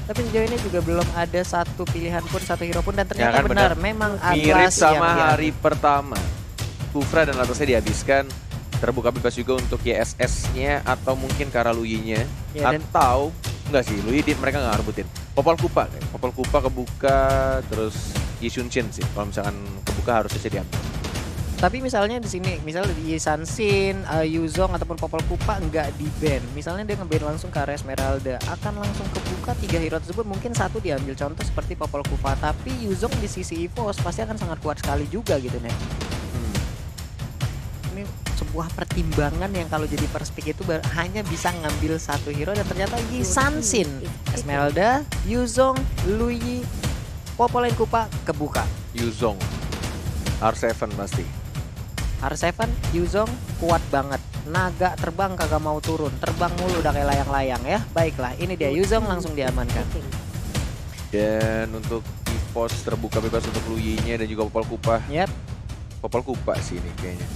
Tapi sejauh ini juga belum ada satu pilihan pun, satu hero pun, dan Ya ternyata kan, benar, benar. memang Mirip Atlas sama yang hari pertama. Kufra dan Atlasnya dihabiskan. Terbuka bebas juga untuk YSS-nya atau mungkin Karaluyi-nya. Ya, dan Atau enggak sih, mereka nggak ngerebutin. Popol Kupa kebuka, terus Yishunshin sih. Kalau misalkan kebuka harusnya sih diambil. tapi misalnya di sini, misalnya di Sansin, Yuzong ataupun Popol Kupa nggak di ban. Misalnya dia nge-ban langsung ke area Esmeralda, akan langsung kebuka 3 hero tersebut, mungkin satu diambil contoh seperti Popol Kupa, tapi Yuzong di sisi EVOS pasti akan sangat kuat sekali juga gitu nih. Ini sebuah pertimbangan yang kalau jadi perspek itu hanya bisa ngambil satu hero, dan ternyata Yi Sansin, Esmeralda, Yuzong, Luyi, Popol Kupa kebuka. Yuzong R7 pasti. R7, Yuzong kuat banget. Naga terbang kagak mau turun, terbang mulu udah kayak layang-layang ya. Baiklah, ini dia Yuzong langsung diamankan. Dan untuk EVOS terbuka bebas untuk Luyi-nya dan juga Popol Kupa. Yap, Popol Kupa sih ini kayaknya.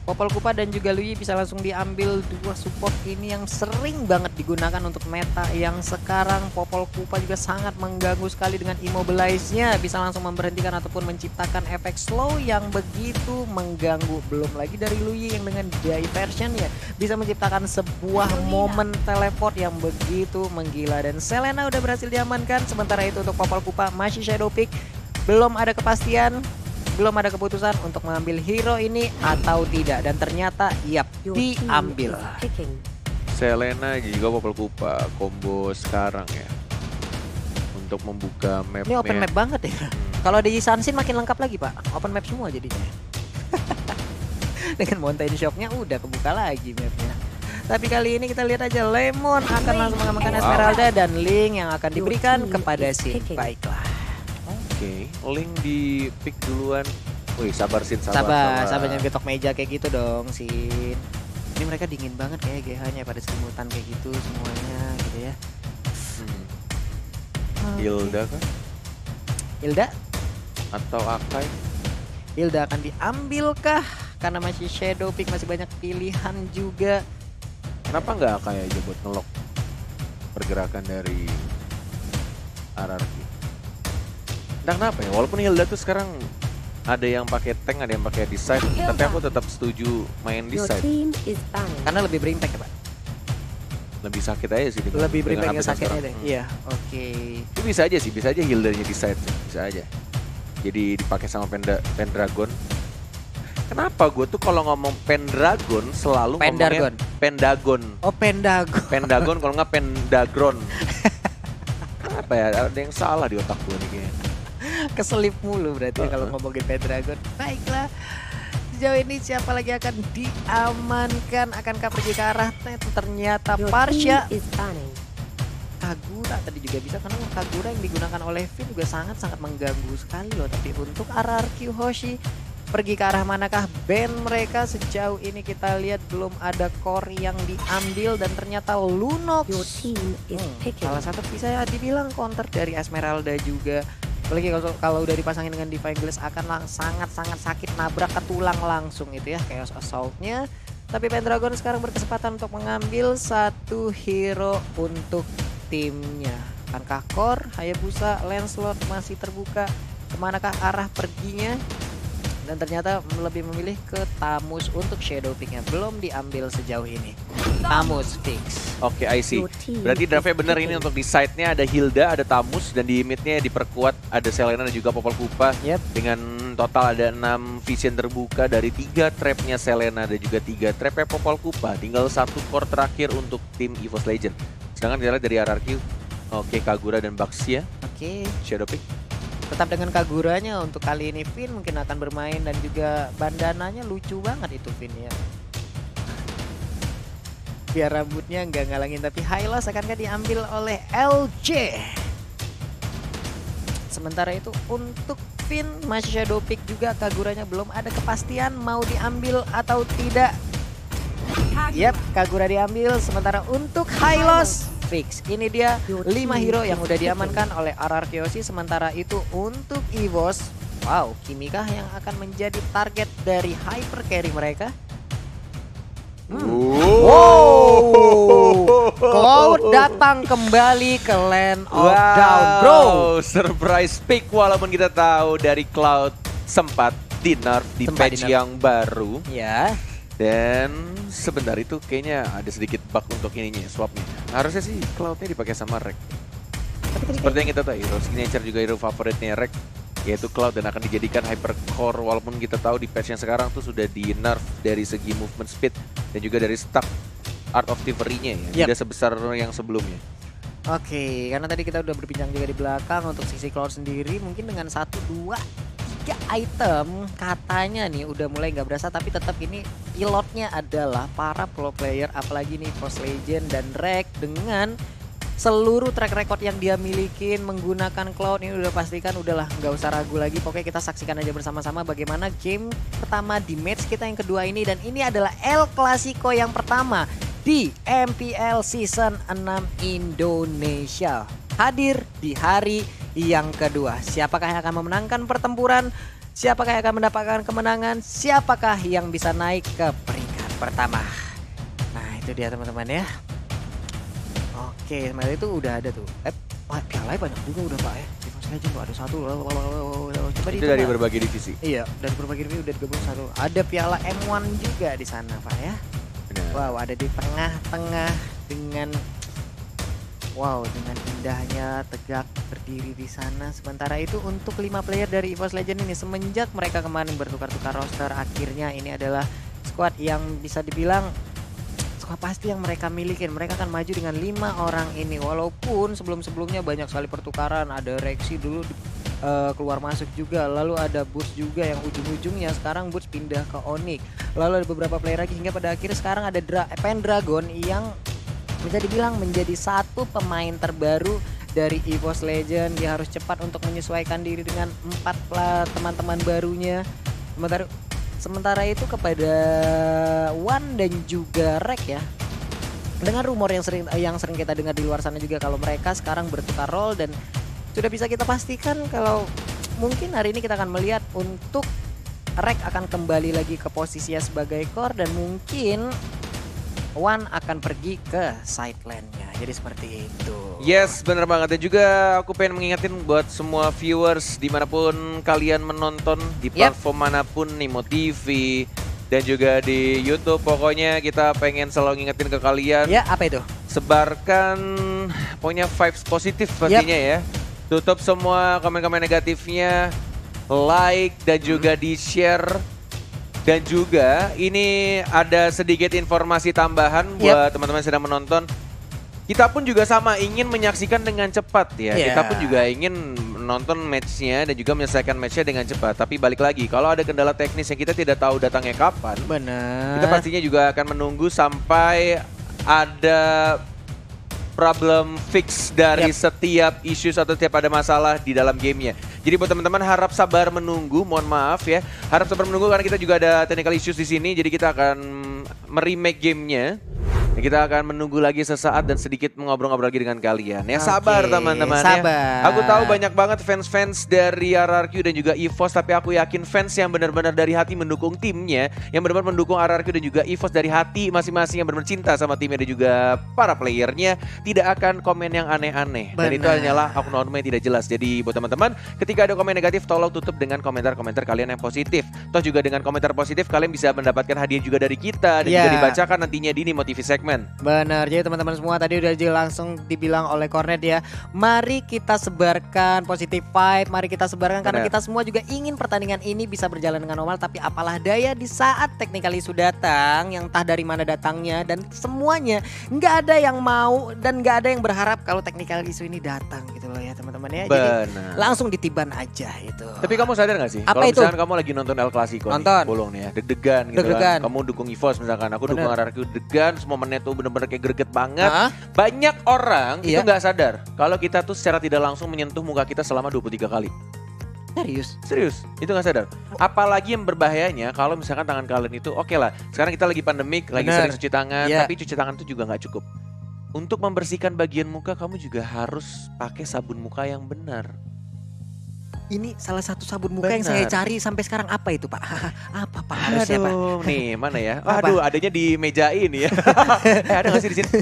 Popol Kupa dan juga Luyi bisa langsung diambil dua support ini yang sering banget digunakan untuk meta yang sekarang. Popol Kupa juga sangat mengganggu sekali dengan immobilize-nya, bisa langsung memberhentikan ataupun menciptakan efek slow yang begitu mengganggu. Belum lagi dari Luyi yang dengan diversion-nya bisa menciptakan sebuah momen teleport yang begitu menggila. Dan Selena udah berhasil diamankan, sementara itu untuk Popol Kupa masih shadow pick. Belum ada kepastian, belum ada keputusan untuk mengambil hero ini atau tidak, dan ternyata yap, diambil. Selena juga Popol Kupa combo sekarang ya untuk membuka map. Ini open map banget ya. Kalau di Sansin makin lengkap lagi pak, open map semua jadinya. Dengan mountain shocknya udah kebuka lagi mapnya. Tapi kali ini kita lihat aja, Lemon akan langsung mengamankan Esmeralda dan Link yang akan diberikan kepada Sin. Baiklah. Oke, Link di pick duluan. Wih, sabar Sin, Sabar jangan getok meja kayak gitu dong, Sin. Ini mereka dingin banget kayak GH-nya pada selimutan kayak gitu semuanya gitu ya. Hilda kan? Hilda? Atau Akai? Hilda akan diambilkah? Karena masih shadow pick, masih banyak pilihan juga. Kenapa nggak Akai aja buat ngelok pergerakan dari RRQ? Entah kenapa ya, walaupun Hilda tuh sekarang ada yang pakai tank, ada yang pakai decide, tapi aku tetap setuju main decide. Karena lebih berimpact ya pak? Lebih sakit aja sih. Lebih berimpact sakitnya deh. Iya, oke. Itu bisa aja sih, bisa aja Hildanya decide sih, bisa aja. Jadi dipakai sama Pendragon. Kenapa gue tuh kalau ngomong Pendragon selalu ngomongnya Pendagon. Oh, Pendagon. Pendagon kalau nggak Pendagron. Apa ya, ada yang salah di otak gue nih kayaknya. Keselip mulu berarti kalau ngomongin Pendragon. Baiklah, sejauh ini siapa lagi akan diamankan? Akankah pergi ke arah net? Ternyata Parsha. Kagura tadi juga bisa, karena Kagura yang digunakan oleh Finn juga sangat-sangat mengganggu sekali loh. Tapi untuk RRQ Hoshi pergi ke arah manakah band mereka? Sejauh ini kita lihat belum ada core yang diambil, dan ternyata Lunox salah satu bisa dibilang counter dari Esmeralda juga. Apalagi kalau udah dipasangin dengan Divine Glass akan sangat-sangat sakit, nabrak ke tulang langsung itu ya, Chaos Assault-nya. Tapi Pendragon sekarang berkesempatan untuk mengambil satu hero untuk timnya. Akankah Core, Hayabusa, Lancelot masih terbuka? Kemanakah arah perginya? Dan ternyata lebih memilih ke Tamus untuk shadow picknya, belum diambil sejauh ini. Tamus fix. Oke, I see. Berarti draftnya bener ini, untuk di side-nya ada Hilda, ada Tamus, dan di mid-nya diperkuat ada Selena dan juga Popol Kupa. Dengan total ada 6 vision terbuka dari 3 trapnya Selena dan juga 3 trapnya Popol Kupa. Tinggal satu core terakhir untuk tim EVOS Legend. Sedangkan kita lihat dari RRQ, oke, Kagura dan Baxia. Oke. Shadow pick. Tetap dengan Kaguranya untuk kali ini. Finn mungkin akan bermain, dan juga bandananya lucu banget itu Finn ya. Biar rambutnya nggak ngalangin, tapi Hylos akankah diambil oleh LJ? Sementara itu untuk Finn masih shadow pick juga, Kaguranya belum ada kepastian mau diambil atau tidak. Yap, Kagura diambil. Sementara untuk Hylos fix. Ini dia 5 hero yang udah diamankan oleh RRQ Hoshi. Sementara itu untuk EVOS, wow, Kimikah yang akan menjadi target dari hyper carry mereka? Wow, Cloud datang kembali ke Land of Down, bro. Surprise pick walaupun kita tahu dari Cloud sempat di nerf di patch yang baru. Ya. Dan sebentar itu kayaknya ada sedikit bug untuk ininya, swapnya. Harusnya sih Cloud-nya dipakai sama Rek. Seperti yang kita tahu, hero signature juga hero favoritnya Rek, yaitu Cloud, dan akan dijadikan hypercore walaupun kita tahu di patch yang sekarang tuh sudah di nerf dari segi movement speed dan juga dari stack Art of Thievery-nya ya, tidak sebesar yang sebelumnya. Oke, karena tadi kita udah berbincang juga di belakang untuk sisi Cloud sendiri, mungkin dengan 1, 2, 3 item katanya nih udah mulai nggak berasa, tapi tetap ini pilotnya adalah para pro player, apalagi nih Post Legend dan Rek dengan seluruh track record yang dia milikin menggunakan Cloud. Ini udah pastikan, udahlah nggak usah ragu lagi. Pokoknya kita saksikan aja bersama-sama bagaimana game pertama di match kita yang kedua ini, dan ini adalah El Clasico yang pertama di MPL Season 6 Indonesia. Hadir di hari yang kedua. Siapakah yang akan memenangkan pertempuran? Siapakah yang akan mendapatkan kemenangan? Siapakah yang bisa naik ke peringkat pertama? Nah, itu dia teman-teman ya. Oke, kemarin itu udah ada tuh. Piala banyak juga udah Pak ya. Di Post Legend tuh ada satu. Coba itu dari berbagai divisi. Iya, dari berbagai divisi udah digabung satu. Ada piala M1 juga di sana Pak ya. Benar. Wow, ada di tengah-tengah dengan dengan indahnya tegak berdiri di sana. Sementara itu untuk 5 player dari EVOS Legend ini, semenjak mereka kemarin bertukar-tukar roster, akhirnya ini adalah squad yang bisa dibilang squad pasti yang mereka milikin. Mereka akan maju dengan 5 orang ini, walaupun sebelum-sebelumnya banyak sekali pertukaran. Ada Rexy dulu keluar masuk juga, lalu ada Boots juga yang ujung-ujungnya sekarang Boots pindah ke Onyx. Lalu ada beberapa player lagi hingga pada akhirnya sekarang ada Pendragon yang bisa dibilang menjadi satu pemain terbaru dari EVOS Legend. Dia harus cepat untuk menyesuaikan diri dengan 4 teman-teman barunya. Sementara itu kepada Wan dan juga Rek ya, dengan rumor yang sering kita dengar di luar sana juga, kalau mereka sekarang bertukar role, dan sudah bisa kita pastikan kalau mungkin hari ini kita akan melihat untuk Rek akan kembali lagi ke posisinya sebagai core, dan mungkin Wan akan pergi ke side lane-nya. Jadi seperti itu. Yes, bener banget. Dan juga aku pengen mengingatin buat semua viewers dimanapun kalian menonton, di platform manapun, Nimo TV dan juga di YouTube. Pokoknya kita pengen selalu ngingetin ke kalian. Ya, apa itu? Sebarkan pokoknya vibes positif pastinya ya. Tutup semua komen-komen negatifnya, like dan juga di-share. Dan juga ini ada sedikit informasi tambahan buat teman-teman yang sedang menonton. Kita pun juga sama ingin menyaksikan dengan cepat ya. Kita pun juga ingin menonton matchnya dan juga menyelesaikan matchnya dengan cepat. Tapi balik lagi, kalau ada kendala teknis yang kita tidak tahu datangnya kapan, kita pastinya juga akan menunggu sampai ada problem fix dari setiap issues atau setiap ada masalah di dalam gamenya. Jadi buat teman-teman harap sabar menunggu, mohon maaf ya. Harap sabar menunggu karena kita juga ada technical issues di sini. Jadi kita akan meremake gamenya. Kita akan menunggu lagi sesaat dan sedikit mengobrol-ngobrol lagi dengan kalian. Ya sabar teman-teman ya. Aku tahu banyak banget fans-fans dari RRQ dan juga EVOS, tapi aku yakin fans yang benar-benar dari hati mendukung timnya, yang benar-benar mendukung RRQ dan juga EVOS dari hati masing-masing, yang benar-benar cinta sama timnya dan juga para playernya, tidak akan komen yang aneh-aneh. Dan itu hanyalah oknum yang tidak jelas. Jadi buat teman-teman, ketika ada komen negatif tolong tutup dengan komentar-komentar kalian yang positif. Toh juga dengan komentar positif kalian bisa mendapatkan hadiah juga dari kita dan juga dibacakan nantinya di Nimo TV segmen. Benar, jadi teman-teman semua tadi udah langsung dibilang oleh Cornet ya, mari kita sebarkan positive vibe, mari kita sebarkan karena kita semua juga ingin pertandingan ini bisa berjalan dengan normal. Tapi apalah daya di saat technical issue datang, yang entah dari mana datangnya, dan semuanya nggak ada yang mau dan nggak ada yang berharap kalau technical issue ini datang gitu loh ya teman-teman ya. Jadi langsung ditiban aja itu. Tapi kamu sadar gak sih, kalau misalkan kamu lagi nonton El Clasico nih, bolong nih ya, deg-degan gitu kan, kamu dukung EVOS misalkan, aku dukung RRQ, deg-degan, semua menit tuh bener-bener kayak greget banget. Banyak orang itu nggak sadar kalau kita tuh secara tidak langsung menyentuh muka kita selama 23 kali. Serius, itu nggak sadar. Apalagi yang berbahayanya kalau misalkan tangan kalian itu oke lah. Sekarang kita lagi pandemik, lagi sering cuci tangan, tapi cuci tangan itu juga nggak cukup. Untuk membersihkan bagian muka kamu juga harus pakai sabun muka yang benar. Ini salah satu sabun muka yang saya cari sampai sekarang. Apa itu Pak? Apa Pak harusnya Pak? Nih mana ya? Aduh adanya di meja ini ya. Ada nggak sih di sini?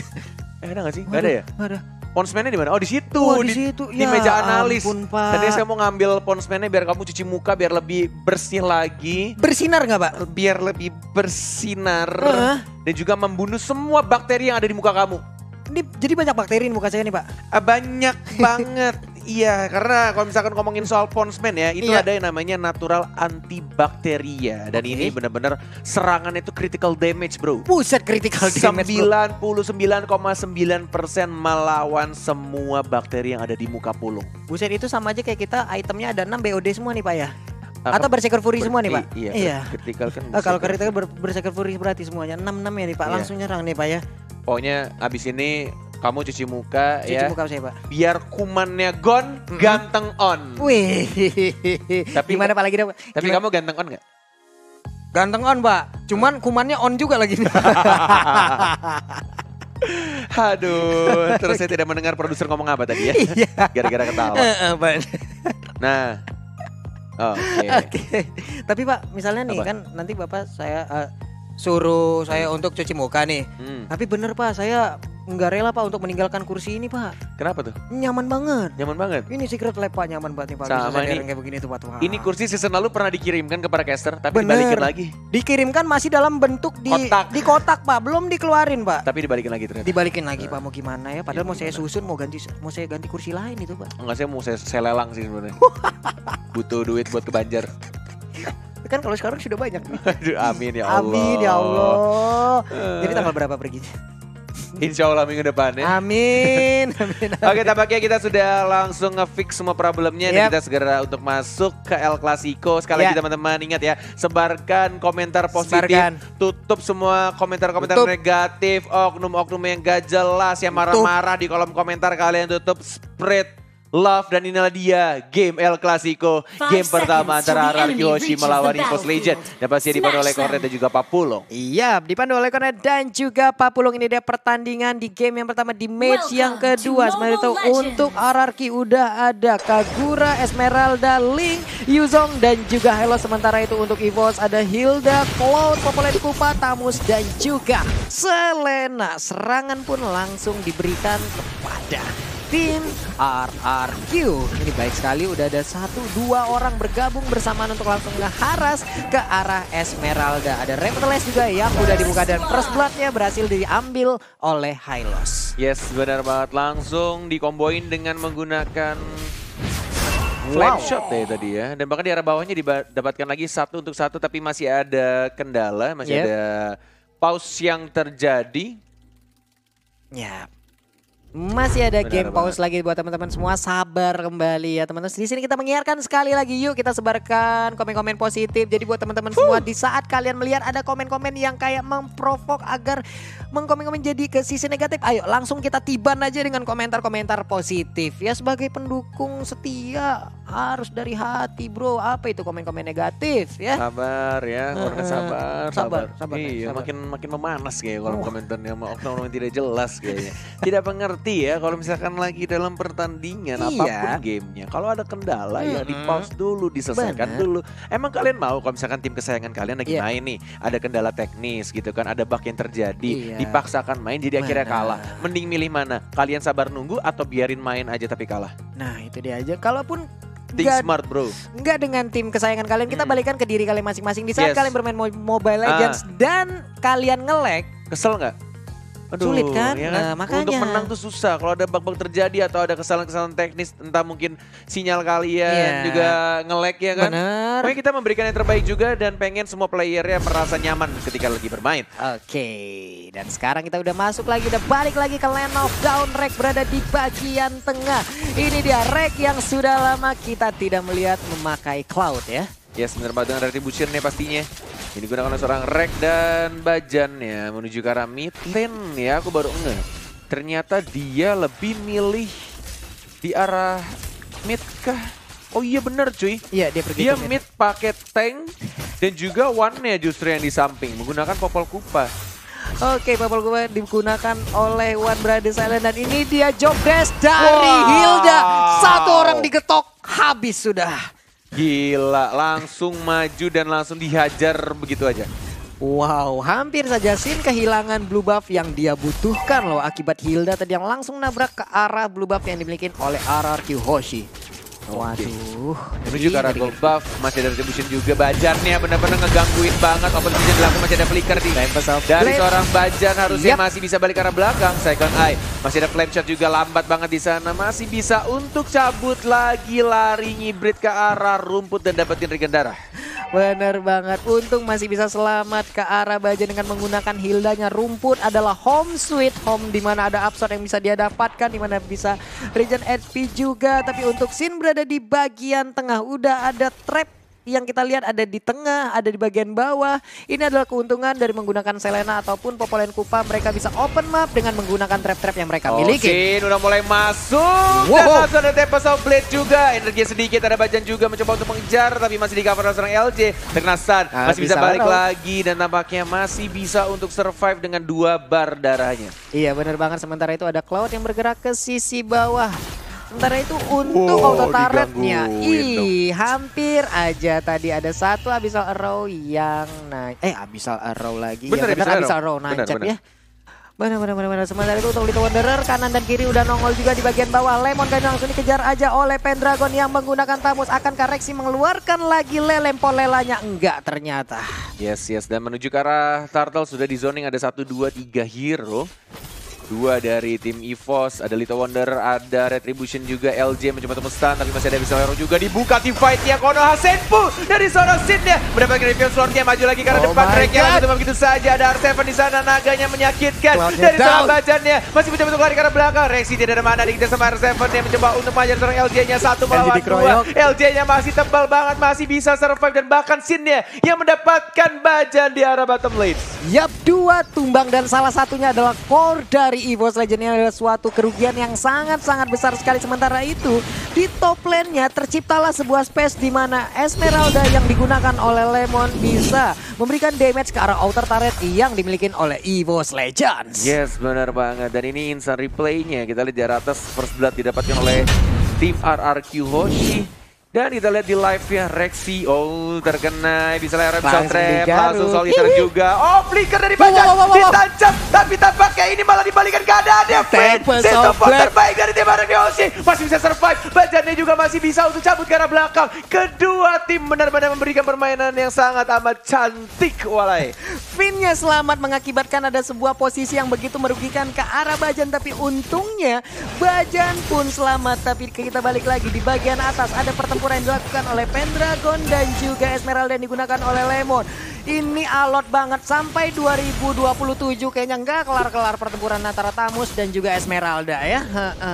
Ada nggak sih? Nggak ada ya? Nggak ada. Ponsmennya di mana? Oh di situ, Wah, di situ. di Ya meja analis. ampun, Pak. Tadi saya mau ngambil ponsmennya biar kamu cuci muka biar lebih bersih lagi, Bersinar nggak, Pak? biar lebih bersinar Heeh. dan juga membunuh semua bakteri yang ada di muka kamu. Ini jadi banyak bakteri di muka saya nih, Pak. Banyak banget. Iya, karena kalau misalkan ngomongin soal ponsmen ya, itu Iya. ada yang namanya natural antibakteria. Dan Oke. ini benar-benar serangannya itu critical damage, bro. Buset, critical damage, bro. 99,9% melawan semua bakteri yang ada di muka pulung. Buset, itu sama aja kayak kita itemnya ada 6 BOD semua nih, Pak ya? Apa? Atau Berserker Fury semua nih, Pak? Iya. Critical kan. Kalau critical Berserker Fury berarti semuanya 6-6 ya nih, Pak. Iya. Langsung nyerang nih, Pak ya. Pokoknya abis ini kamu cuci muka Cuci ya. muka saya, Pak. Biar kumannya gone, ganteng on. Wih. Tapi Gimana Pak lagi dong? Tapi kamu ganteng on nggak? Ganteng on, Pak. Cuman kumannya on juga lagi. Aduh, terus saya tidak mendengar produser ngomong apa tadi ya? Iya. Gara-gara ketawa. Pak. Nah, oke. Oke. Tapi Pak, misalnya nih Apa? kan nanti Bapak saya suruh saya untuk cuci muka nih. Tapi bener Pak, saya nggak rela Pak untuk meninggalkan kursi ini Pak. Kenapa tuh? Nyaman banget. Nyaman banget. Ini secret lab Pak, nyaman banget nih Pak. Sama Bisa ini. kayak begini tuh Pak. Wah. Ini kursi season lalu pernah dikirimkan kepada caster, tapi Bener. dibalikin lagi. Dikirimkan masih dalam bentuk Kotak. di kotak Pak, belum dikeluarin Pak. Tapi dibalikin lagi ternyata. Dibalikin lagi Pak, mau gimana ya? Padahal Ya, mau saya gimana? susun, mau saya ganti kursi lain itu Pak. Enggak, saya lelang sih sebenarnya. Butuh duit buat ke Banjar. Kan kalau sekarang sudah banyak. Aduh, amin ya Allah. Amin ya Allah. Jadi tanggal berapa perginya? Insya Allah minggu depan ya. Amin. Amin. Oke, tampaknya kita sudah langsung nge-fix semua problemnya dan Yap. kita segera untuk masuk ke El Clasico. Sekali lagi Ya. teman-teman ingat ya, sebarkan komentar positif, Sebarkan. tutup semua komentar-komentar Tutup. negatif, oknum-oknum yang gak jelas, yang marah-marah di kolom komentar kalian tutup, spread love, dan inilah dia game El Clasico, game pertama antara Araki Hoshi melawan Impos Legend dan pasti dipandu oleh Kornet dan juga Papulong. Iya, dipandu oleh Kornet dan juga Pak Pulung. Ini dia pertandingan di game yang pertama di match yang kedua. Sebenarnya itu untuk RRQ udah ada Kagura, Esmeralda, Link, Yuzong dan juga Helo. Sementara itu untuk EVOS ada Hilda, Cloud, Popoleh di Kupa, Tamus dan juga Selena. Serangan pun langsung diberikan kepada tim RRQ. Ini baik sekali, udah ada 1-2 orang bergabung bersamaan untuk langsung ngeharas ke arah Esmeralda. Ada Reptiles juga yang udah dibuka dan First Blood-nya berhasil diambil oleh Hylos. Yes, benar banget. Langsung dikomboin dengan menggunakan flame shot ya tadi ya. Dan bahkan di arah bawahnya didapatkan lagi 1 untuk 1, tapi masih ada kendala, masih Yep. ada pause yang terjadi. Ya. Masih ada Benar game pause lagi buat teman-teman semua, sabar kembali ya teman-teman. Di sini kita menyiarkan sekali lagi, yuk kita sebarkan komen-komen positif. Jadi buat teman-teman semua, di saat kalian melihat ada komen-komen yang kayak memprovok agar mengkomen-komen jadi ke sisi negatif, ayo langsung kita tiban aja dengan komentar-komentar positif. Ya sebagai pendukung setia harus dari hati bro. Apa itu komen-komen negatif ya? Sabar ya, Kornet sabar. Sabar, Iya, sabar. makin memanas kayak kalau komentarnya sama oknum yang tidak jelas kayaknya. Tidak mengerti ya kalau misalkan lagi dalam pertandingan Iya. apapun gamenya. Kalau ada kendala ya di pause dulu, diselesaikan Bener. dulu. Emang kalian mau kalau misalkan tim kesayangan kalian lagi Iya. main nih, ada kendala teknis gitu kan, ada bug yang terjadi, Iya. dipaksakan main jadi akhirnya Bener. kalah. Mending milih mana? Kalian sabar nunggu atau biarin main aja tapi kalah? Nah itu dia aja. Kalaupun Think nggak- smart bro. Enggak dengan tim kesayangan kalian, kita balikan ke diri kalian masing-masing. Di saat Yes. kalian bermain Mobile Legends dan kalian nge-lag, Kesel nggak? Sulit kan? ya Nah, makanya. Untuk menang tuh susah. Kalau ada bug-bug terjadi atau ada kesalahan-kesalahan teknis, entah mungkin sinyal kalian Iya. juga nge-lag ya kan. bener. Pokoknya kita memberikan yang terbaik juga dan pengen semua playernya merasa nyaman ketika lagi bermain. Oke, dan sekarang kita udah masuk lagi, udah balik lagi ke Land of Dawn. Rek berada di bagian tengah. Ini dia Rek yang sudah lama kita tidak melihat memakai Cloud ya. Yes, bener banget dengan retribution-nya pastinya. Ini digunakan oleh seorang Rek dan Bajan ya, menuju ke arah mid lane ya. Aku baru ngeh, ternyata dia lebih milih di arah mid kah? Oh iya bener cuy. Iya, dia pergi Dia ke mid pakai tank dan juga one-nya justru yang di samping menggunakan Popol Kupa. Oke, Popol Kupa digunakan oleh One Brother Silent dan ini dia job dash dari Wow. Hilda. Satu orang digetok, habis sudah. Gila, langsung maju dan langsung dihajar begitu aja. Wow, hampir saja Sin kehilangan blue buff yang dia butuhkan loh akibat Hilda tadi yang langsung nabrak ke arah blue buff yang dimiliki oleh RRQ Hoshi. Waduh. Menuju ke arah gold buff, masih ada retribution juga. Bajannya benar-benar ngegangguin banget. Open vision dilakukan, masih ada flicker di dari seorang Bajan, harusnya masih bisa balik ke arah belakang. Second eye, masih ada flame shot juga, lambat banget di sana. Masih bisa untuk cabut lagi, lari ngibrit ke arah rumput dan dapetin regen darah. Bener banget, untung masih bisa selamat ke arah Bajan dengan menggunakan Hildanya. Rumput adalah home sweet home, di mana ada absorb yang bisa dia dapatkan, di mana bisa regen HP juga. Tapi untuk Sin berada di bagian tengah, udah ada trap yang kita lihat ada di tengah, ada di bagian bawah. Ini adalah keuntungan dari menggunakan Selena ataupun Popolen Kupa. Mereka bisa open map dengan menggunakan trap-trap yang mereka miliki. Sin udah mulai masuk. Dan langsung ada Tempest of Blade juga. Energi sedikit, ada Bajan juga mencoba untuk mengejar, tapi masih di cover oleh seorang LJ. Terkena stun, masih bisa balik lagi dan tampaknya masih bisa untuk survive dengan 2 bar darahnya. Iya benar banget, sementara itu ada Cloud yang bergerak ke sisi bawah. Sementara itu untuk auto turretnya, hampir aja tadi ada satu Abyssal Arrow yang naik. Abyssal Arrow lagi. Bener, ya, Abyssal Arrow nancap ya. Benar. Sementara itu untuk Little Wanderer, kanan dan kiri udah nongol juga di bagian bawah. Lemon kali langsung dikejar aja oleh Pendragon yang menggunakan Tamus. Akankah Rexy mengeluarkan lagi lempol lelanya? Enggak ternyata. Yes. Dan menuju ke arah Turtle sudah di zoning, ada 1, 2, 3 hero. 2 dari tim EVOS, ada Little Wonder, ada Retribution juga, LJ mencoba untuk stun, tapi masih ada Abyssal Arrow juga dibuka tim fight-nya. Konoha Senpu dari seorang Sin-nya mendapatkan Reveal Sword-nya, maju lagi karena depan track-nya langsung begitu saja. Ada R7 di sana, naganya menyakitkan dari seorang Bajannya, masih mencoba untuk lari ke arah belakang. Rexy tidak ada mana, dikejar sama R7 yang mencoba untuk mengajar seorang LJ-nya 1 melawan 2. LJ-nya masih tebal banget, masih bisa survive dan bahkan Sin-nya yang mendapatkan Bajan di arah bottom lane. Yap, 2 tumbang dan salah satunya adalah core dari EVOS Legends. Ini adalah suatu kerugian yang sangat-sangat besar sekali. Sementara itu di top lane-nya terciptalah sebuah space di mana Esmeralda yang digunakan oleh Lemon bisa memberikan damage ke arah outer turret yang dimiliki oleh EVOS Legends. Yes, benar banget. Dan ini instant replay-nya kita lihat di atas, first blood didapatkan oleh tim RRQ Hoshi. Dan kita lihat di live-nya Rexy, terkena bisa lewat bisa trap, langsung soliter juga. Flicker dari Bajan, ditancap, tapi tampaknya ini malah dibalikan keadaannya. Support terbaik dari tim RRQ Hoshi, masih bisa survive. Bajannya juga masih bisa untuk cabut ke arah belakang. Kedua tim benar-benar memberikan permainan yang sangat amat cantik, walai. Finnya selamat mengakibatkan ada sebuah posisi yang begitu merugikan ke arah Bajan, tapi untungnya Bajan pun selamat. Tapi kita balik lagi di bagian atas, ada pertempuran yang dilakukan oleh Pendragon dan juga Esmeralda yang digunakan oleh Lemon. Ini alot banget sampai 2027 kayaknya nggak kelar-kelar pertempuran antara Tamus dan juga Esmeralda ya.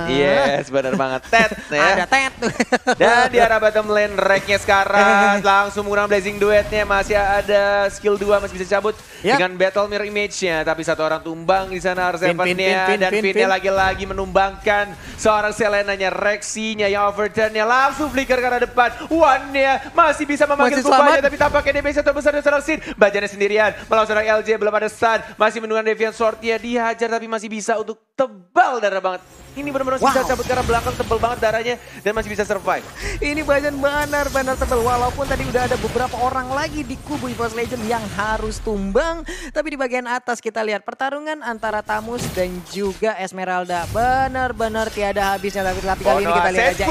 Yes, benar banget. Tet ya. Ada Tet tuh. Dan di arah bottom lane Rek-nya sekarang langsung menggunakan Blazing Duetnya, masih ada skill 2 masih bisa cabut dengan Battle Mirror Image-nya, tapi satu orang tumbang di sana R7-nya dan Fin-nya lagi-lagi menumbangkan seorang Selena-nya, Rexy-nya yang overturn-nya langsung flicker ke arah depan. One-nya masih bisa memanggil Kupanya, tapi tampaknya damage terbesar dari seorang Sin. Bajannya sendirian melawan seorang LJ, belum ada stun, masih menunggu Deviant Sword-nya, dihajar tapi masih bisa untuk tebal darah banget. Ini benar-benar bisa cabut ke arah belakang, tebal banget darahnya dan masih bisa survive. Ini Bajan benar-benar tebal, walaupun tadi udah ada beberapa orang lagi di kubu EVOS Legends yang harus tumbang. Tapi di bagian atas kita lihat pertarungan antara Tamus dan juga Esmeralda. Benar-benar tiada habisnya, tapi kali ini kita lihat aja.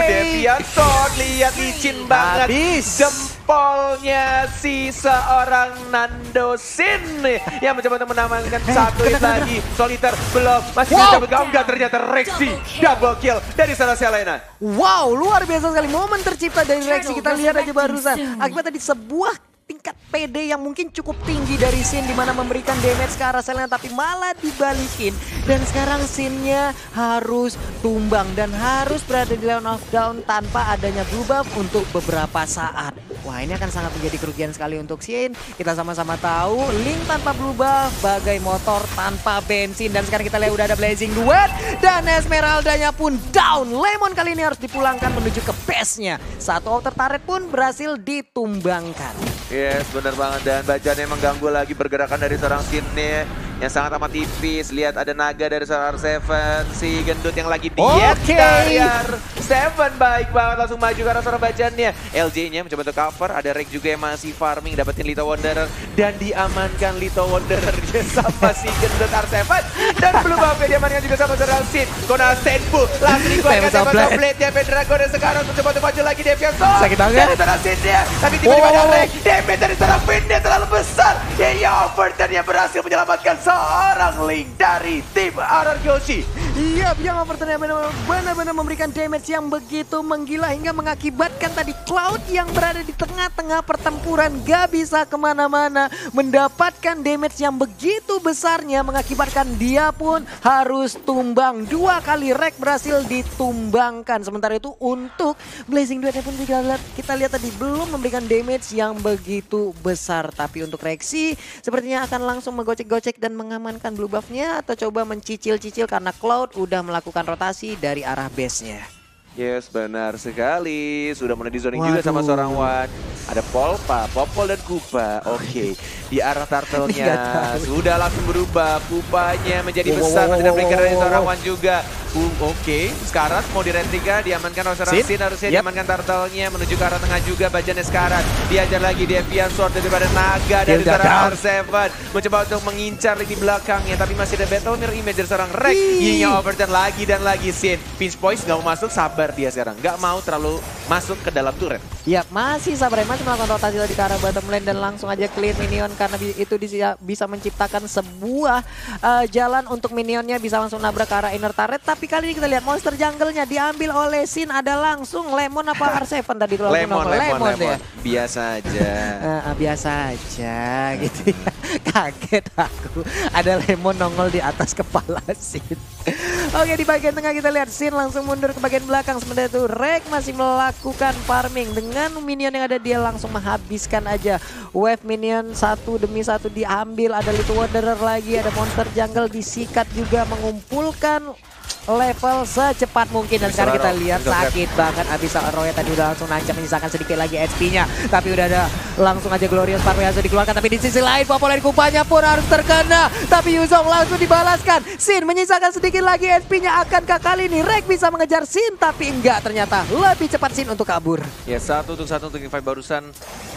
Deviant Sword, lihat licin banget. Jempolnya si seorang Nando Sin yang mencoba untuk menambahkan satu hit lagi. Soliter belum, masih bisa cabut. Enggak, ternyata Rexy double kill dari sana Selena. Wow, luar biasa sekali momen tercipta dari Rexy. Kita lihat aja barusan. Akibat tadi sebuah tingkat PD yang mungkin cukup tinggi dari Sin, di mana memberikan damage ke arah Selena, tapi malah dibalikin. Dan sekarang Sin-nya harus tumbang dan harus berada di lane of down tanpa adanya blue buff untuk beberapa saat. Wah, ini akan sangat menjadi kerugian sekali untuk Sin. Kita sama-sama tahu Link tanpa blue buff bagai motor tanpa bensin. Dan sekarang kita lihat udah ada Blazing Duet dan Esmeraldanya pun down. Lemon kali ini harus dipulangkan menuju ke base-nya. Satu outer turret pun berhasil ditumbangkan. Yes, benar banget. Dan Bajannya mengganggu lagi pergerakan dari seorang Sin-nya yang sangat amat tipis. Lihat ada naga dari seorang R7, si gendut yang lagi diet dari R7. Baik banget, langsung maju karena seorang bajannya. LJ-nya mencoba untuk cover, ada Rek juga yang masih farming, dapetin Lito Wanderer dan diamankan Lito Wanderernya sama si gendut R7. Dan belum apa diamankan juga sama seorang Sin. Kona Senpu langsung dikeluarkan Tempest of Blade-nya. Pendragon dan sekarang mencoba untuk maju lagi Devianto. Sakit banget. Dari seorang Sin-nya, tapi tiba-tiba ada Rek. Damage dari seorang Finn-nya terlalu besar. Dia Overturn yang berhasil menyelamatkan seorang Link dari tim RRQ Hoshi. Iya, yang Overturn benar-benar memberikan damage yang begitu menggila hingga mengakibatkan tadi Cloud yang berada di tengah-tengah pertempuran gak bisa kemana-mana, mendapatkan damage yang begitu besarnya mengakibatkan dia pun harus tumbang. 2 kali Rek berhasil ditumbangkan. Sementara itu untuk Blazing Duetnya pun kita lihat tadi belum memberikan damage yang begitu besar. Tapi untuk Rexy sepertinya akan langsung menggocek-gocek dan mengamankan blue buff-nya atau coba mencicil-cicil karena Cloud udah melakukan rotasi dari arah base-nya. Yes, benar sekali. Sudah mulai di zoning juga sama seorang Wan. Ada Polpa, Popol dan Kupa. Oke, di arah turtle-nya sudah langsung berubah. Kupanya menjadi besar, tidak flicker dari seorang Wan juga. Oke, sekarang mau diretrika, diamankan oleh seorang Sin. Harusnya diamankan turtle-nya, menuju ke arah tengah juga. Bajannya sekarang diajar lagi Devian Sword daripada naga dari seorang R7. Mencoba untuk mengincar lini belakangnya, tapi masih ada battle mirror image dari seorang Rek. Yinya overturn lagi dan lagi Sin. Pinch points nggak mau masuk, sabar dia sekarang. Nggak mau terlalu masuk ke dalam turret. Ya, masih sabar, masih melakukan rotasi tadi ke arah bottom lane dan langsung aja clear minion karena itu bisa menciptakan sebuah jalan untuk minionnya bisa langsung nabrak ke arah inner turret. Tapi kali ini kita lihat monster jungle-nya diambil oleh Sin, ada langsung Lemon apa R7 tadi tuh Lemon. ya. Biasa aja. Biasa aja gitu ya. Kaget aku. Ada Lemon nongol di atas kepala Sin. Oke, di bagian tengah kita lihat Sin langsung mundur ke bagian belakang. Sementara itu Rek masih melakukan farming. Dengan minion yang ada dia langsung menghabiskan aja. Wave minion satu demi satu diambil. Ada Little Wanderer lagi, ada monster jungle disikat juga mengumpulkan level secepat mungkin. Dan sekarang kita lihat sakit banget abis Roya tadi udah langsung nancap menyisakan sedikit lagi HP-nya. Tapi udah ada langsung aja Glorious Spark yang dikeluarkan. Tapi di sisi lain Popular Kupanya pun harus terkena. Tapi Yuzong langsung dibalaskan. Sin menyisakan sedikit lagi HP-nya. Akankah kali ini Rek bisa mengejar Sin? Tapi enggak, ternyata lebih cepat Sin untuk kabur. Ya, satu untuk fight barusan.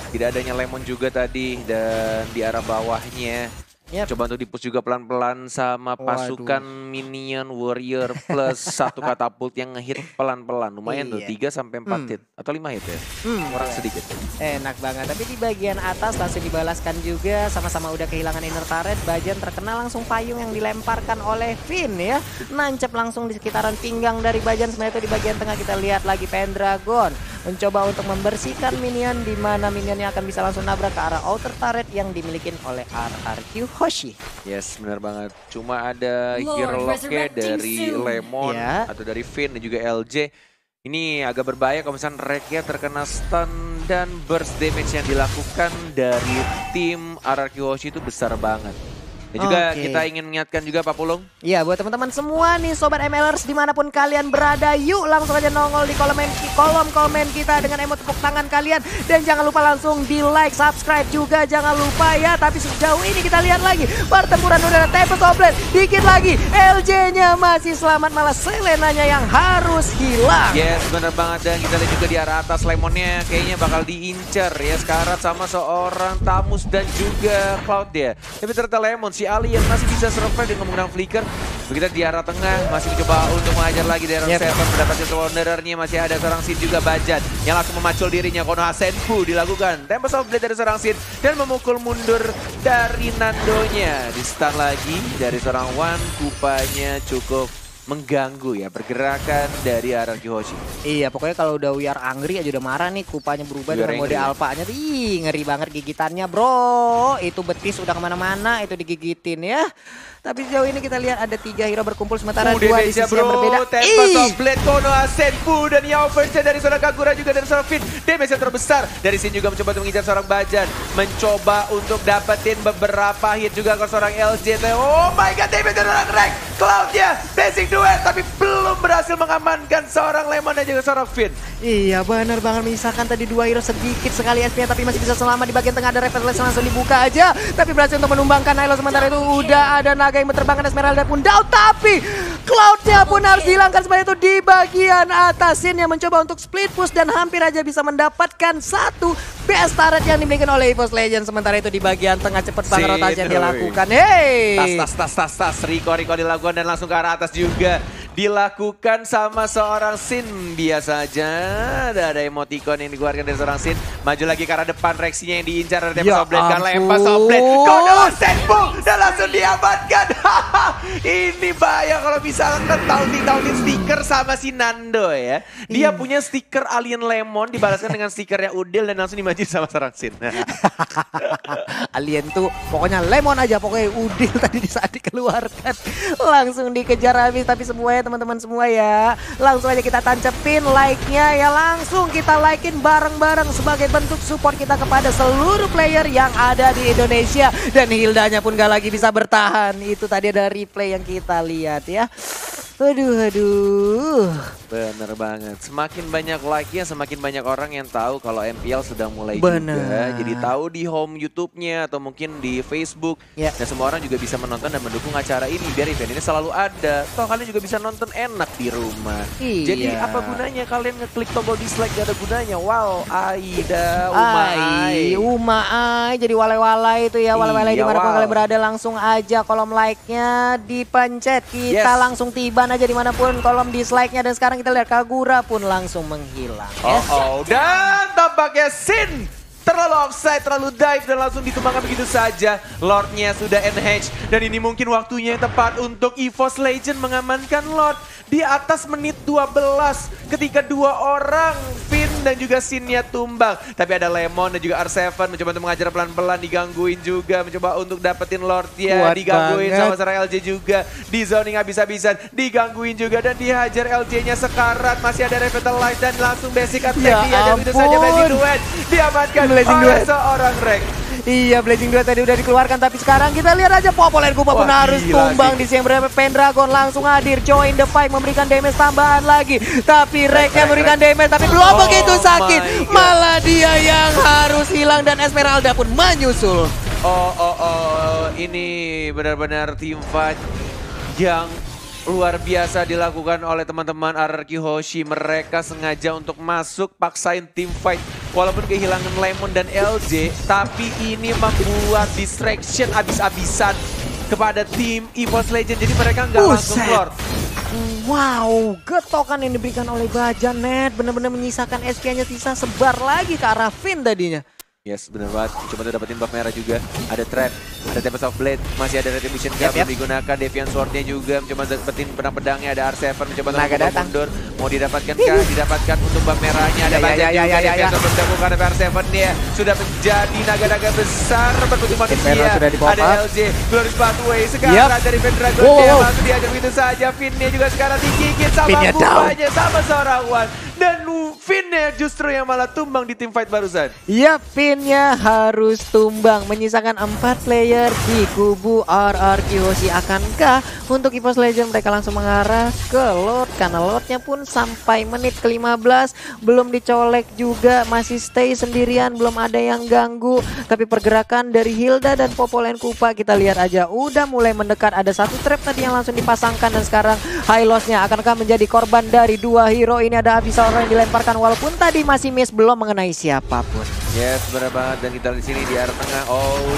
Tidak adanya Lemon juga tadi. Dan di arah bawahnya coba untuk dipush juga pelan-pelan sama pasukan minion warrior plus satu katapult yang ngehit pelan-pelan. Lumayan tuh 3 sampai 4 hit atau 5 hit ya. Kurang sedikit. Enak banget. Tapi di bagian atas langsung dibalaskan juga, sama-sama udah kehilangan inner turret. Bajan terkena langsung payung yang dilemparkan oleh Finn ya. Nancep langsung di sekitaran pinggang dari Bajan. Sebenarnya itu di bagian tengah kita lihat lagi Pendragon mencoba untuk membersihkan minion, di mana minionnya akan bisa langsung nabrak ke arah outer turret yang dimiliki oleh RRQ Hoshi. Yes, benar banget. Cuma ada hero lock-nya dari Lemon atau dari Finn dan juga LJ. Ini agak berbahaya kalau misalnya Reknya terkena stun dan burst damage yang dilakukan dari tim RRQ Hoshi itu besar banget. Dan juga kita ingin mengingatkan juga Pak Pulung. Iya, buat teman-teman semua nih Sobat MLers dimanapun kalian berada, yuk langsung aja nongol di kolom komen kita dengan emot tepuk tangan kalian. Dan jangan lupa langsung di like, subscribe juga jangan lupa ya. Tapi sejauh ini kita lihat lagi pertempuran udara Tempest of Blade. Dikit lagi LJ-nya masih selamat, malah Selenanya yang harus hilang. Yes, benar banget. Dan kita lihat juga di arah atas Lemonnya kayaknya bakal diincar ya sekarang sama seorang Tamus dan juga Cloud dia. Tapi ternyata Lemon si Alien masih bisa survive dengan menggunakan flicker. Begitu di arah tengah masih mencoba untuk mengajar lagi dari Seven mendapatkan Wanderer-nya. Masih ada seorang Sin juga Bajan yang langsung memacul dirinya. Konoha Senpu dilakukan Tempest of Blade dari seorang Sin dan memukul mundur dari Nandonya. Di stun lagi dari seorang Wan. Kupanya cukup mengganggu ya pergerakan dari RRQ Hoshi. Iya, pokoknya kalau udah We Are Angry aja udah marah nih. Kupanya berubah dengan mode alpanya. Ih, ngeri banget gigitannya bro. Itu betis udah kemana-mana itu digigitin ya. Tapi sejauh ini kita lihat ada 3 hero berkumpul sementara 2 di Demesia, sisi yang berbeda. Tempest of Blade, Konoha, Senpu, dan Yao First dari seorang Kagura juga dari seorang Finn. Damage yang terbesar dari sini juga mencoba untuk mengincar seorang Bajan. Mencoba untuk dapetin beberapa hit juga ke seorang LJ. Oh my god, damage dari seorang Rek. Cloud-nya, basic duet, tapi belum berhasil mengamankan seorang Lemon dan juga seorang Finn. Iya benar banget, menyisakan tadi 2 hero sedikit sekali SP tapi masih bisa selamat. Di bagian tengah ada Revitalize langsung dibuka aja. Tapi berhasil untuk menumbangkan Hilo, sementara itu udah ada naga yang berterbangkan, Esmeralda pun down. Tapi Cloud-nya pun harus dihilangkan seperti itu di bagian atas. Sin yang mencoba untuk split push dan hampir aja bisa mendapatkan satu best turret yang dimiliki oleh EVOS Legends. Sementara itu di bagian tengah cepet banget rotasi yang dilakukan. Hey! Tas. Riko dilakukan dan langsung ke arah atas juga. Dilakukan sama seorang Sin. Biasa aja ada emoticon yang dikeluarkan dari seorang Sin. Maju lagi ke arah depan, Rexinya yang diincar dari Tempest of Blade. Tempest of Blade, Konoha Senpu dan langsung diamankan. Ini bahaya kalau misalkan taunting stiker sama si Nando ya. Dia punya stiker Alien Lemon dibalaskan dengan stikernya Udil dan langsung dimaju sama seorang Sin. Alien tuh pokoknya Lemon aja, pokoknya Udil tadi di saat dikeluarkan langsung dikejar habis. Tapi semuanya teman-teman semua ya, langsung aja kita tancepin like-nya ya, langsung kita like-in bareng-bareng sebagai bentuk support kita kepada seluruh player yang ada di Indonesia. Dan Hildanya pun gak lagi bisa bertahan. Itu tadi ada replay yang kita lihat ya. Aduh. Bener banget. Semakin banyak like-nya, semakin banyak orang yang tahu kalau MPL sudah mulai juga. Jadi tahu di home YouTube-nya atau mungkin di Facebook. Dan semua orang juga bisa menonton dan mendukung acara ini biar event ini selalu ada. Toh kalian juga bisa nonton enak di rumah. Jadi apa gunanya kalian ngeklik tombol dislike, gak ada gunanya. Wow, Aida, Umai. Jadi walai-walai itu ya, walai-walai dimanapun kalian berada, langsung aja kolom like-nya dipencet. Kita langsung tiba aja dimanapun kolom dislike-nya. Dan sekarang kita lihat Kagura pun langsung menghilang. Dan tampaknya Sin terlalu offside, terlalu dive dan langsung ditumbangkan begitu saja. Lord-nya sudah NH dan ini mungkin waktunya yang tepat untuk EVOS Legend mengamankan Lord di atas menit 12 ketika 2 orang Finn dan juga Sin-nya tumbang. Tapi ada Lemon dan juga R7 mencoba untuk mengajar pelan-pelan, digangguin juga, mencoba untuk dapetin Lord-nya, digangguin sama seorang LJ juga, di zoning habis-habisan, digangguin juga dan dihajar LJ-nya sekarat. Masih ada Revitalize dan langsung basic attack dia dan begitu saja Blazing Duet diamankan oleh seorang Rek. Iya, Blazing Duet tadi udah dikeluarkan, tapi sekarang kita lihat aja Popolen Kupa pun harus tumbang di sini. Pendragon langsung hadir, join the fight, memberikan damage tambahan lagi. Tapi Reknya memberikan damage, tapi belum begitu sakit. Malah dia yang harus hilang dan Esmeralda pun menyusul. Ini benar-benar team fight yang luar biasa dilakukan oleh teman-teman RRQ Hoshi. Mereka sengaja untuk masuk, paksain team fight. Walaupun kehilangan Lemon dan LJ, tapi ini membuat distraction abis-abisan kepada tim EVOS Legend. Jadi mereka nggak langsung keluar. Wow, getokan yang diberikan oleh Bajan Net. Benar-benar menyisakan SP-nya, sisa sebar lagi ke arah Finn tadinya. Yes, benar banget. Coba tuh dapetin buff merah juga. Ada trap, ada Tempest of Blade, masih ada Retribution Gap digunakan. Deviant Sword-nya juga mencoba dapetin pedang-pedangnya. Ada R7 mencoba untuk mundur. Mau didapatkan kah? Didapatkan untuk buff merahnya. Ada Bajan juga. Deviant Sword mendapatkan R7 dia. Sudah menjadi naga-naga besar berbentuk manusia. Ada LJ, Glorious Pathway. Sekarang dari Pendragon dia langsung diajar begitu saja. Finn-nya juga sekarang digigit sama bukanya sama seorang Wan. Dan Finn-nya justru yang malah tumbang di team fight barusan. Iya, Finn-nya harus tumbang, menyisakan 4 player di kubu RRQ Hoshi. Akankah untuk EVOS Legend mereka langsung mengarah ke Lord? Karena Lord-nya pun sampai menit ke-15 belum dicolek juga, masih stay sendirian, belum ada yang ganggu. Tapi pergerakan dari Hilda dan Popolen Kupa kita lihat aja udah mulai mendekat. Ada satu trap tadi yang langsung dipasangkan dan sekarang high loss-nya akankah menjadi korban dari 2 hero ini? Ada Abyssal orang yang dilemparkan walaupun tadi masih miss, belum mengenai siapapun. Yes, benar banget. Dan kita di sini di arah tengah.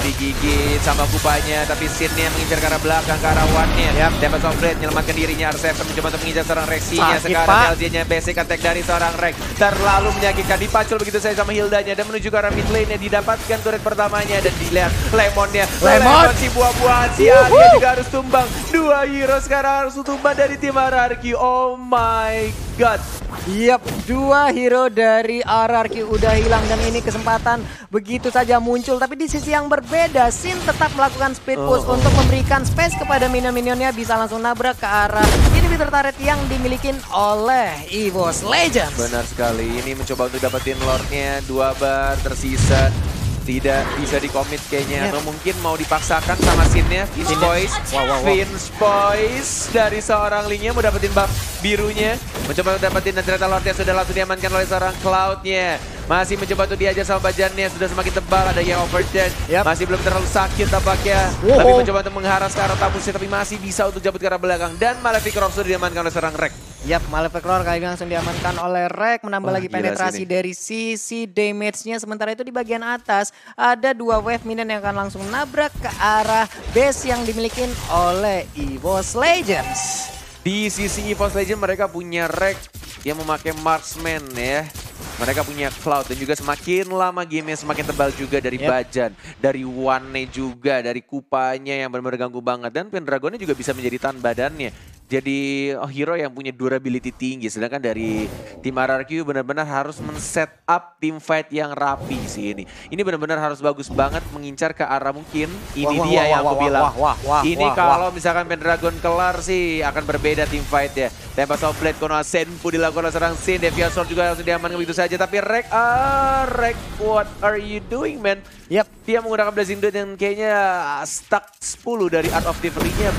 Digigit sama Kupanya, tapi Sin-nya mengincar ke arah belakang, ke arah One-nya. Tempest of Blade menyelamatkan dirinya. R7 mencoba untuk mengincar seorang Rexinya. Sekarang LJ-nya basic attack dari seorang Rex. Terlalu menyakitkan, dipacul begitu saja sama Hildanya dan menuju ke arah mid lane-nya. Didapatkan turret pertamanya dan dilihat Lemon-nya. Lemon si buah-buahan, si Alia juga harus tumbang. 2 hero sekarang harus tumbang dari tim RRQ. Oh my god. Yap, 2 hero dari RRQ udah hilang dan ini kesempatan kesempatan begitu saja muncul. Tapi di sisi yang berbeda, Sin tetap melakukan speed push untuk memberikan space kepada minion-minionnya, bisa langsung nabrak ke arah inhibitor turret yang dimiliki oleh EVOS Legends. Benar sekali, ini mencoba untuk dapetin Lordnya, 2 bar tersisa. Tidak bisa dikomit kayaknya, atau mungkin mau dipaksakan sama Sinnya. Vince Boys, Vince Boys dari seorang Lingnya mau dapetin buff birunya, mencoba untuk dapetin, dan ternyata Lordnya sudah langsung diamankan oleh seorang Cloudnya. Masih mencoba untuk diajar sama bajannya, sudah semakin tebal, ada yang overcharge, masih belum terlalu sakit tampaknya. Tapi mencoba untuk mengharas ke arah tabusnya, tapi masih bisa untuk jabut ke arah belakang. Dan Malefic Roar sudah diamankan oleh seorang Rek. Malefic Roar kali ini langsung diamankan oleh Rek, menambah lagi penetrasi dari sisi damage-nya. Sementara itu di bagian atas ada 2 wave minion yang akan langsung nabrak ke arah base yang dimiliki oleh EVOS Legends. Di sisi EVOS Legends mereka punya Rek yang memakai marksman ya. Mereka punya Cloud, dan juga semakin lama gamenya semakin tebal juga dari Bajan, dari Wane juga, dari Kupanya yang benar-benar ganggu banget. Dan Pendragonnya juga bisa menjadi tahan badannya. Jadi hero yang punya durability tinggi, sedangkan dari tim RRQ benar-benar harus men-set up tim fight yang rapi sih ini. Ini benar-benar harus bagus banget mengincar ke arah mungkin. Ini dia yang aku bilang. Ini kalau misalkan Pendragon kelar sih akan berbeda tim fight ya. Tembak Softblade, Konoha Senpu dilakukan oleh seorang Sin. Deviator juga langsung diamankan begitu saja. Tapi Rek, what are you doing man? Dia menggunakan Blazing Dude yang kayaknya stuck 10 dari Art of Thievery-nya.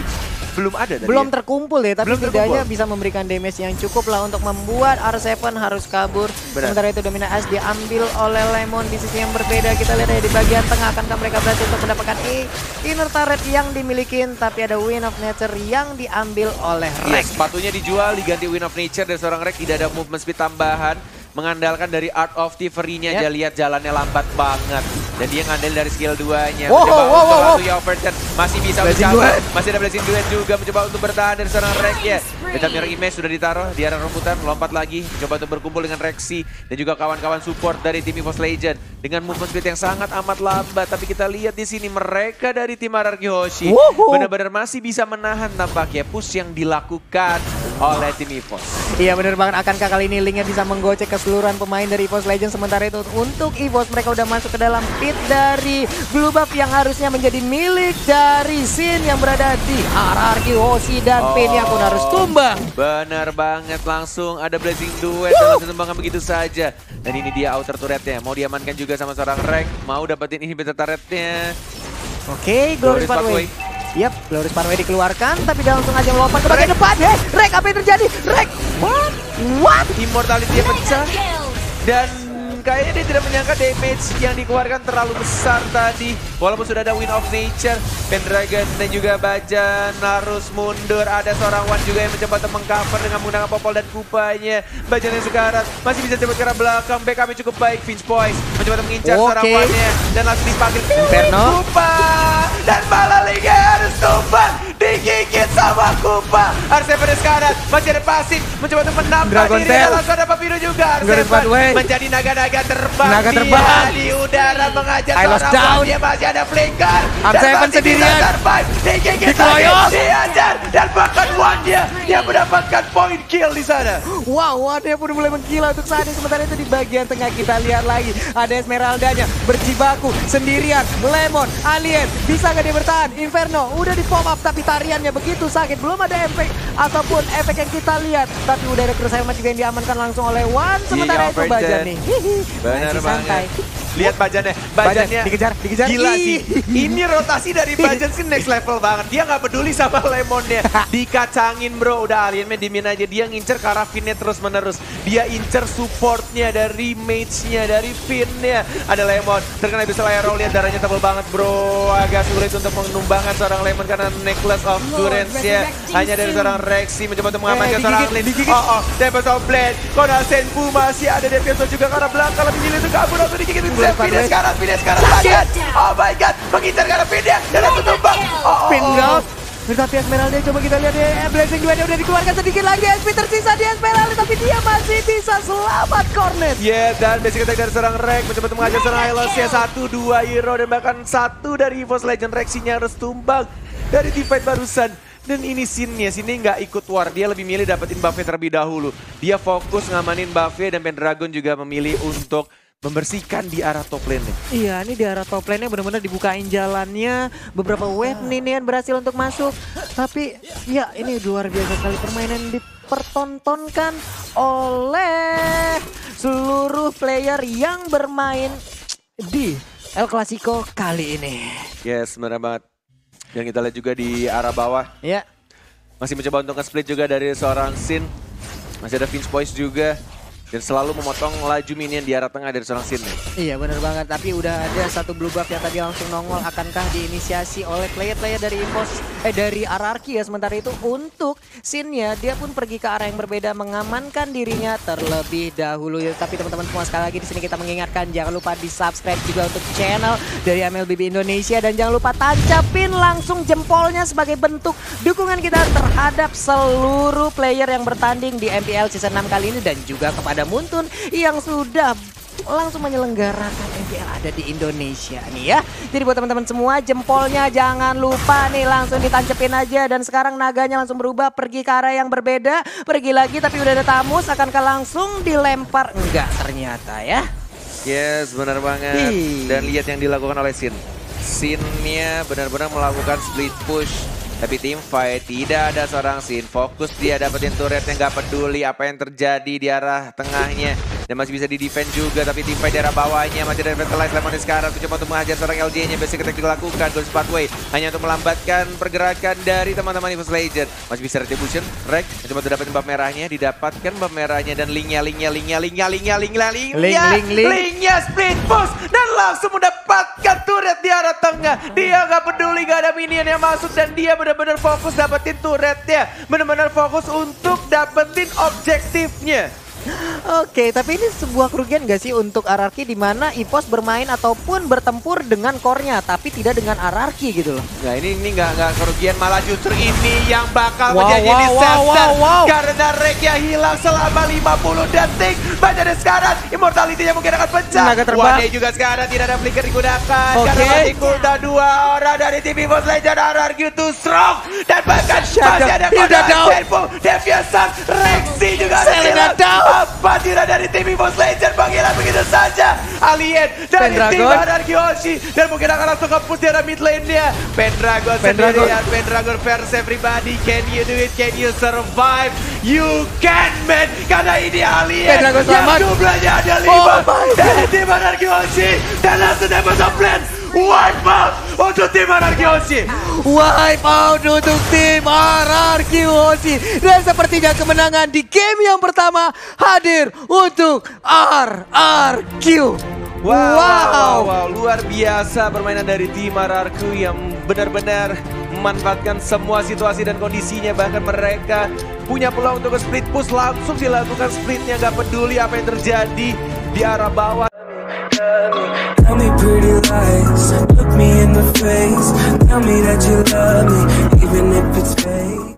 Belum ada tadi. Belum terkumpul ya, tapi setidaknya bisa memberikan damage yang cukup lah untuk membuat R7 harus kabur. Sementara itu Domina Ash diambil oleh Lemon di sisi yang berbeda. Kita lihat ya di bagian tengah, akankah mereka berhasil untuk mendapatkan inner turret yang dimiliki, tapi ada Wind of Nature yang diambil oleh Rek. Sepatunya dijual, diganti Wind of Nature dari seorang Rek, tidak ada movement speed tambahan. Mengandalkan dari Art of Thievery-nya aja, lihat jalannya lambat banget. Dan dia ngandel dari skill 2-nya. Mencoba untuk overturn, masih bisa mencapai. Masih ada Blazing Duet juga, mencoba untuk bertahan dari seorang Rek ya. Data Mirror Image sudah ditaruh di arah rambutan, lompat lagi. Mencoba untuk berkumpul dengan Rexy dan juga kawan-kawan support dari tim EVOS Legends. Dengan movement speed yang sangat amat lambat. Tapi kita lihat di sini mereka dari tim RRQ Hoshi benar-benar masih bisa menahan tampaknya push yang dilakukan oleh tim EVOS. Iya bener banget, akankah kali ini Linknya bisa menggocek keseluruhan pemain dari EVOS Legends. Sementara itu untuk EVOS mereka udah masuk ke dalam pit dari blue buff yang harusnya menjadi milik dari Sin yang berada di RRQ Hoshi, dan pinnya pun harus tumbang. Bener banget, langsung ada Blazing Duet dan langsung tumbangkan begitu saja. Dan ini dia outer turretnya, mau diamankan juga sama seorang Rek, mau dapetin inhibitor turretnya. Oke, Glorious Pathway. Glorious Pathway dikeluarkan, tapi dia langsung aja melompat ke bagian depan. Rek, apa yang terjadi? Rek, what? Immortality pecah. Dan kayaknya dia tidak menyangka damage yang dikeluarkan terlalu besar tadi. Walaupun sudah ada Wind of Nature, Pendragon dan juga Bajan harus mundur. Ada seorang Wan juga yang mencoba untuk mengcover dengan menggunakan Popol dan Kupanya. Bajan yang sekarang masih bisa cepat ke arah belakang. Backup cukup baik, Finch Boys mencoba untuk mengincar seorang Wannya. Dan langsung dipanggil Inferno. Kupa. Dan malah Liga harus tumbang, digigit sama Kupa. R7 sekarang masih ada pasif, mencoba untuk menambah diri. Dan langsung ada Papiro juga. R7 menjadi naga-naga terbang, dia di udara mengajar seorang. Dia masih ada flicker R7 sendirian dikeroyok, diajar, dan bahkan Wan-nya yang mendapatkan point kill di sana. Wan-nya pun mulai menggila untuk saat ini. Sementara itu di bagian tengah kita lihat lagi ada Esmeralda-nya berjibaku sendirian. Lemon, Alien, bisa nggak dia bertahan? Inferno udah di pop up, tapi tariannya begitu sakit, belum ada efek ataupun efek yang kita lihat. Tapi udah ada Crusader juga yang diamankan langsung oleh Wan. Sementara itu Bajan nih. Benar banget. Lihat Bajannya dikejar. Gila sih. Ini rotasi dari Bajan sih next level banget. Dia nggak peduli sama Lemonnya. Dikacangin bro, udah Aliennya dimin aja. Dia ngincer ke arah Finnya terus menerus. Dia incer supportnya dari mage-nya, dari Finnya. Ada Lemon, terkena bisa Aero, lihat darahnya tebal banget bro. Agak sulit untuk menumbangkan seorang Lemon karena Necklace of Durance-nya hanya dari seorang Rexy. Mencoba untuk mengamankan seorang Lin. Tempest of Blade, Konoha Senpu masih ada Deviator juga karena belakang. Lebih milih itu kabur, langsung digigit. Pindah sekarang sakit. Oh my god, mengincar karena pindah dan langsung tumbang. Pindah. Tapi Esmeralda coba kita lihat ya, Blazing Duetnya udah dikeluarkan sedikit lagi. SP tersisa di Esmeralda, tapi dia masih bisa selamat Cornet. Dan basic attack dari seorang Rek mencoba untuk mengajar seorang Hylos-nya. 1-2 hero dan bahkan 1 dari EVOS Legends. Rexy-nya harus tumbang dari team fight barusan. Dan ini Sin-nya nggak ikut war, dia lebih milih dapetin buff-nya terlebih dahulu. Dia fokus ngamanin buff-nya dan Pendragon juga memilih untuk membersihkan di arah top lane nih. Iya, ini di arah top lane-nya benar-benar dibukain jalannya. Beberapa wave Ninian berhasil untuk masuk. Tapi ya ini luar biasa sekali permainan dipertontonkan oleh seluruh player yang bermain di El Clasico kali ini. Yes, benar banget. Dan kita lihat juga di arah bawah. Ya. Masih mencoba untuk nge-split juga dari seorang Sin. Masih ada Finch Boys juga. Dan selalu memotong laju minion di arah tengah dari seorang Sin. Iya benar banget, tapi udah ada satu blue buff yang tadi langsung nongol. Akankah diinisiasi oleh player-player dari dari RRQ ya. Sementara itu untuk Sin-nya, dia pun pergi ke arah yang berbeda, mengamankan dirinya terlebih dahulu. Tapi teman-teman semua, sekali lagi di sini kita mengingatkan, jangan lupa di subscribe juga untuk channel dari MLBB Indonesia. Dan jangan lupa tancapin langsung jempolnya sebagai bentuk dukungan kita terhadap seluruh player yang bertanding di MPL Season 6 kali ini. Dan juga kepada Muntun yang sudah langsung menyelenggarakan MPL ada di Indonesia nih ya. Jadi buat teman-teman semua, jempolnya jangan lupa nih langsung ditancepin aja. Dan sekarang naganya langsung berubah, pergi ke arah yang berbeda. Pergi lagi tapi udah ada Tamus, akankah langsung dilempar? Enggak ternyata ya. Yes, benar banget. Dan lihat yang dilakukan oleh Sin. Sin-nya benar-benar melakukan split push. Tapi tim fight tidak ada seorang Sin. Fokus dia dapetin turretnya, nggak peduli apa yang terjadi di arah tengahnya. Dan masih bisa di-defend juga, tapi tim fight di arah bawahnya masih ada Revitalize Lemonis sekarang. Coba untuk mengajar seorang LJ-nya, basic attack dilakukan. Goes pathway hanya untuk melambatkan pergerakan dari teman-teman Evos Legend. Masih bisa Retribution, Rek coba untuk dapetin buff merahnya, didapatkan buff merahnya. Dan linknya split push. Dan langsung mendapatkan turret di arah tengah. Dia nggak peduli, nggak ada minion yang masuk. Dan dia benar-benar fokus dapetin turretnya. Benar-benar fokus untuk dapetin objektifnya. Oke, tapi ini sebuah kerugian gak sih untuk RRQ di mana EVOS bermain ataupun bertempur dengan core-nya tapi tidak dengan RRQ gitu loh. Nah ini nggak kerugian, malah justru ini yang bakal menjadi disaster. Karena Rekya hilang selama 50 detik. Baca deh sekarang, immortality-nya mungkin akan pecah. Wade juga sekarang tidak ada flicker digunakan. Karena mati cooldown 2 orang dari tim EVOS Legend. RRQ too strong. Dan bahkan masih ada Tempo, Deviasan, Rexy juga ada silang. Apa tidak dari tim EVOS Legend, panggilan begitu saja. Alien dari tim RRQ Hoshi. Dan mungkin akan langsung nge-push di arah mid lane-nya. Pendragon sendirian, Pendragon versus everybody. Can you do it? Can you survive? You can, man. Karena ini Alien yang jumlahnya ada 5 dari tim RRQ Hoshi. Dan langsung dapat plan. Wipe out untuk tim RRQ Hoshi. Wipe out untuk tim RRQ Hoshi. Dan sepertinya kemenangan di game yang pertama hadir untuk RRQ. Wow, luar biasa permainan dari tim RRQ yang benar-benar memanfaatkan semua situasi dan kondisinya. Bahkan mereka punya peluang untuk split push, langsung dilakukan splitnya, gak peduli apa yang terjadi di arah bawah. Tell me pretty lies, look me in the face, tell me that you love me, even if it's fake.